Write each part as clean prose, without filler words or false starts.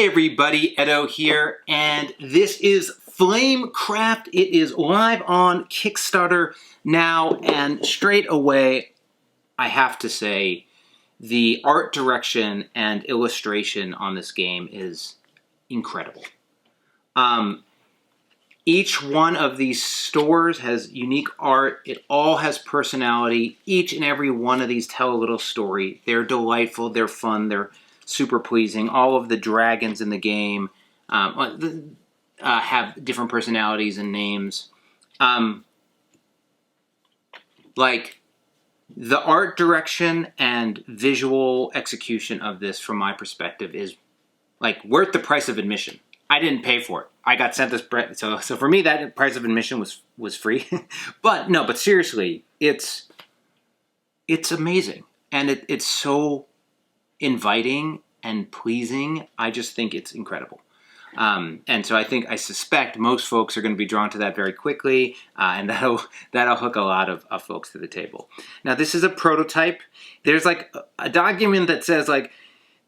Hey everybody, Edo here, and this is Flamecraft. It is live on Kickstarter now, and straight away, I have to say, the art direction and illustration on this game is incredible. Each one of these stores has unique art. It all has personality. Each and every one of these tell a little story. They're delightful, they're fun, they're super pleasing. All of the dragons in the game have different personalities and names. Like, the art direction and visual execution of this, from my perspective, is like worth the price of admission. I didn't pay for it. I got sent this, so for me that price of admission was free. But no, but seriously, it's amazing, and it's so inviting and pleasing. I just think it's incredible. And so I suspect most folks are going to be drawn to that very quickly, and that'll hook a lot of folks to the table. Now, this is a prototype. There's like a document that says like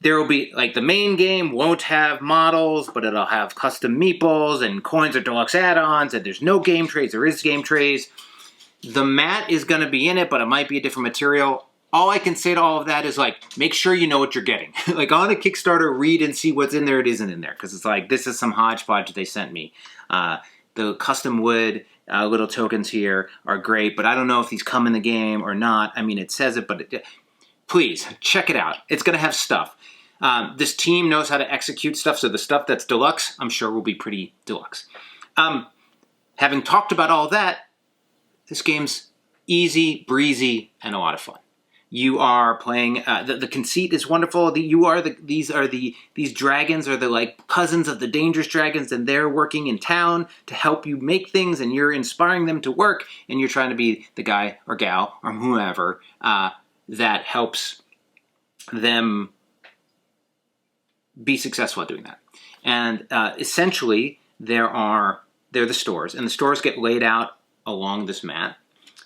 there will be like the main game won't have models, but it'll have custom meeples and coins or deluxe add-ons, and there's no game trays. There is game trays. The mat is going to be in it, but it might be a different material. All I can say to all of that is, like, make sure you know what you're getting. Like, on the Kickstarter, read and see what's in there, it isn't in there. Because it's like, this is some hodgepodge they sent me. The custom wood little tokens here are great, but I don't know if these come in the game or not. I mean, it says it, but please, check it out. It's going to have stuff. This team knows how to execute stuff, so the stuff that's deluxe, I'm sure will be pretty deluxe. Having talked about all that, this game's easy, breezy, and a lot of fun. You are playing, the conceit is wonderful. These dragons are the like cousins of the dangerous dragons, and they're working in town to help you make things, and you're inspiring them to work, and you're trying to be the guy or gal or whoever that helps them be successful at doing that. And essentially, they're the stores, and the stores get laid out along this mat,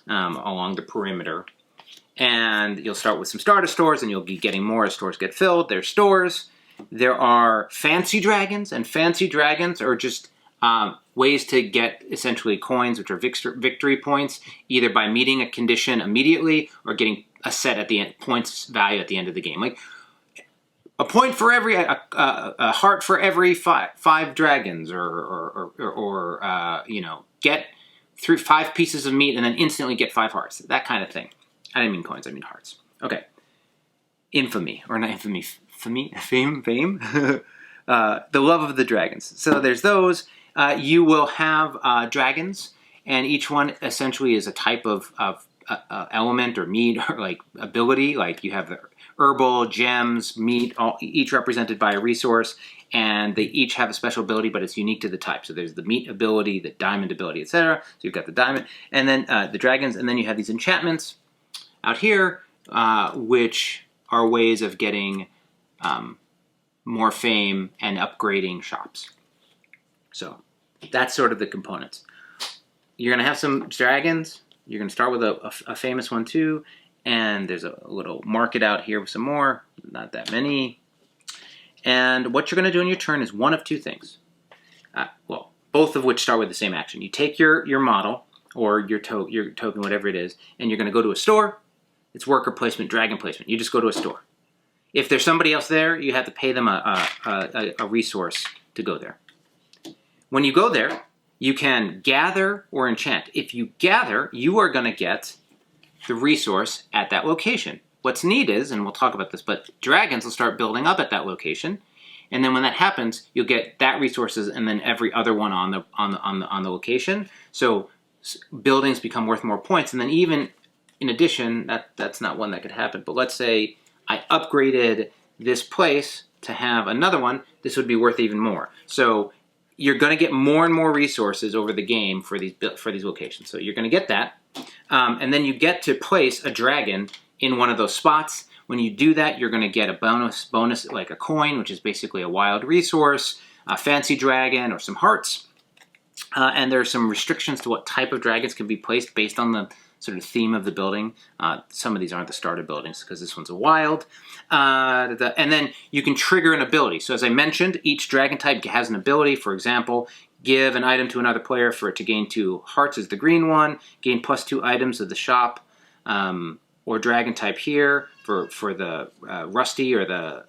along the perimeter. And you'll start with some starter stores, and you'll be getting more as stores get filled. There's stores. There are fancy dragons, and fancy dragons are just ways to get essentially coins, which are victory points, either by meeting a condition immediately or getting a set at the end, points value at the end of the game. Like a point for every, a heart for every five dragons, or get through 5 pieces of meat and then instantly get 5 hearts. That kind of thing. I didn't mean coins, I mean hearts. Okay. Infamy, or not infamy, fame. The love of the dragons. So there's those. You will have dragons, and each one essentially is a type of element or meat or like ability. Like you have the herbal, gems, meat, each represented by a resource, and they each have a special ability, but it's unique to the type. So there's the meat ability, the diamond ability, etc. So you've got the diamond, and then the dragons, and then you have these enchantments out here, which are ways of getting more fame and upgrading shops. So that's sort of the components. You're going to have some dragons. You're going to start with a famous one too, and there's a little market out here with some more, not that many. And what you're going to do on your turn is one of 2 things. Well, both of which start with the same action. You take your model, or your token, whatever it is, and you're going to go to a store. It's worker placement, dragon placement. You just go to a store. If there's somebody else there, you have to pay them a resource to go there. When you go there, you can gather or enchant. If you gather, you are going to get the resource at that location. What's neat is, and we'll talk about this, but dragons will start building up at that location, and then when that happens, you'll get that resources and then every other one on the location. So buildings become worth more points, and then even in addition, that's not one that could happen, but let's say I upgraded this place to have another one, this would be worth even more. So you're going to get more and more resources over the game for these locations. So you're going to get that, and then you get to place a dragon in one of those spots. When you do that, you're going to get a bonus like a coin, which is basically a wild resource, a fancy dragon, or some hearts. And there are some restrictions to what type of dragons can be placed based on sort of theme of the building. Some of these aren't the starter buildings because this one's a wild. And then you can trigger an ability. So as I mentioned, each dragon type has an ability. For example, give an item to another player for it to gain 2 hearts is the green one, gain +2 items of the shop, or dragon type here for the Rusty, or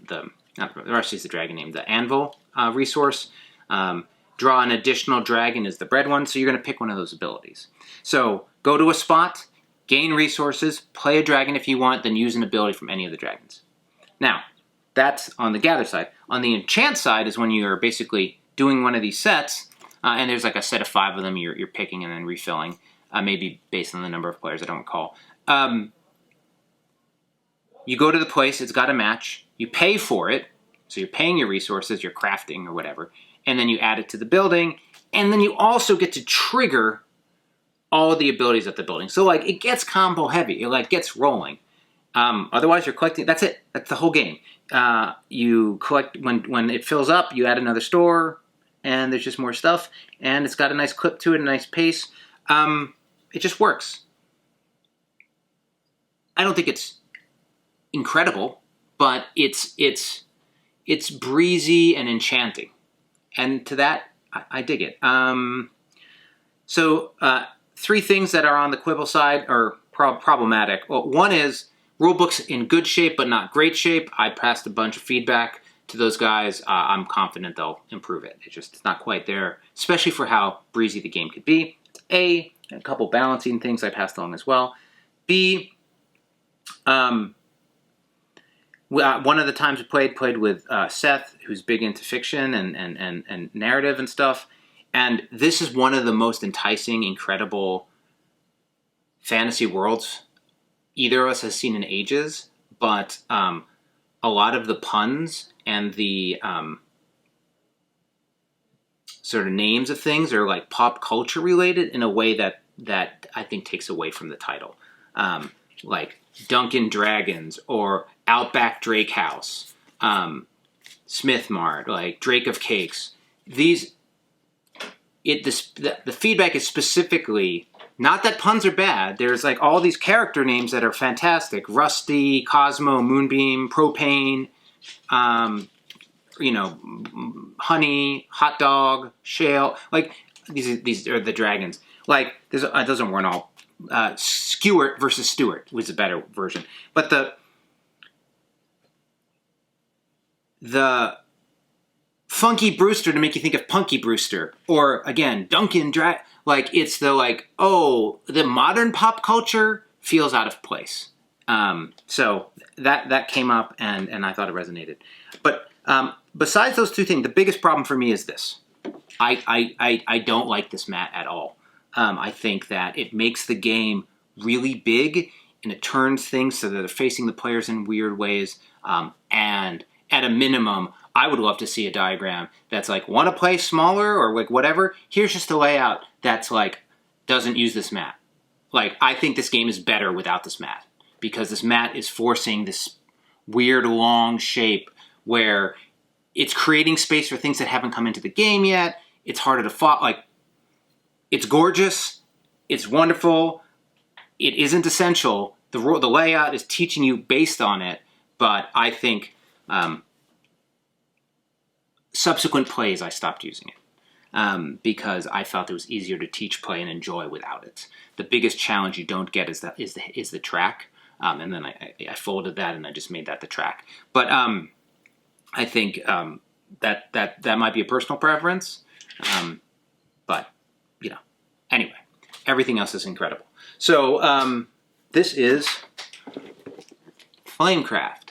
not Rusty is the dragon name, the anvil resource. Draw an additional dragon is the bread one, so you're going to pick one of those abilities. So go to a spot, gain resources, play a dragon if you want, then use an ability from any of the dragons. Now, that's on the gather side. On the enchant side is when you're basically doing one of these sets, and there's like a set of 5 of them you're picking and then refilling, maybe based on the number of players, I don't recall. You go to the place, it's got a match, you pay for it, so you're paying your resources, you're crafting or whatever, and then you add it to the building, and then you also get to trigger all the abilities of the building. So like it gets combo heavy, it like gets rolling. Otherwise you're collecting, that's it, that's the whole game. You collect, when it fills up, you add another store, and there's just more stuff, and it's got a nice clip to it, a nice pace. It just works. I don't think it's incredible, but it's breezy and enchanting. And to that, I dig it. So 3 things that are on the quibble side are problematic. Well, one is rulebook's in good shape, but not great shape. I passed a bunch of feedback to those guys. I'm confident they'll improve it. It's not quite there, especially for how breezy the game could be. A couple balancing things I passed along as well. B, one of the times we played with Seth, who's big into fiction and narrative and stuff. And this is one of the most enticing, incredible fantasy worlds either of us has seen in ages. But a lot of the puns and the sort of names of things are like pop culture related in a way that I think takes away from the title. Like Dunkin' Dragons or Outback Drake House, Smith Mart, like Drake of Cakes. The feedback is specifically, not that puns are bad, there's like all these character names that are fantastic. Rusty, Cosmo, Moonbeam, Propane, Honey, Hot Dog, Shale, like these are the dragons. Like, those weren't all, Skewart versus Stewart was a better version. But the Funky Brewster to make you think of Punky Brewster, or again, Duncan like it's the the modern pop culture feels out of place. So that came up and I thought it resonated. But besides those 2 things, the biggest problem for me is this. I don't like this mat at all. I think that it makes the game really big and it turns things so that they're facing the players in weird ways. And at a minimum, I would love to see a diagram that's like, want to play smaller or like whatever? Here's just a layout that's like, doesn't use this mat. Like, I think this game is better without this mat because this mat is forcing this weird long shape where it's creating space for things that haven't come into the game yet. It's harder to follow. Like, it's gorgeous. It's wonderful. It isn't essential. The layout is teaching you based on it, but I think subsequent plays I stopped using it because I felt it was easier to teach, play, and enjoy without it. The biggest challenge you don't get is the track, and then I folded that and I just made that the track. But I think that might be a personal preference, but anyway, everything else is incredible. So this is Flamecraft.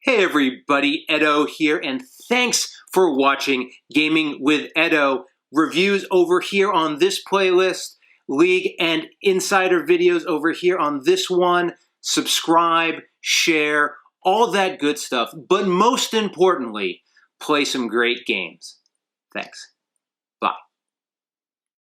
Hey everybody, Edo here, and thanks for watching Gaming with Edo. Reviews over here on this playlist, League and Insider videos over here on this one. Subscribe, share, all that good stuff. But most importantly, play some great games. Thanks. Bye.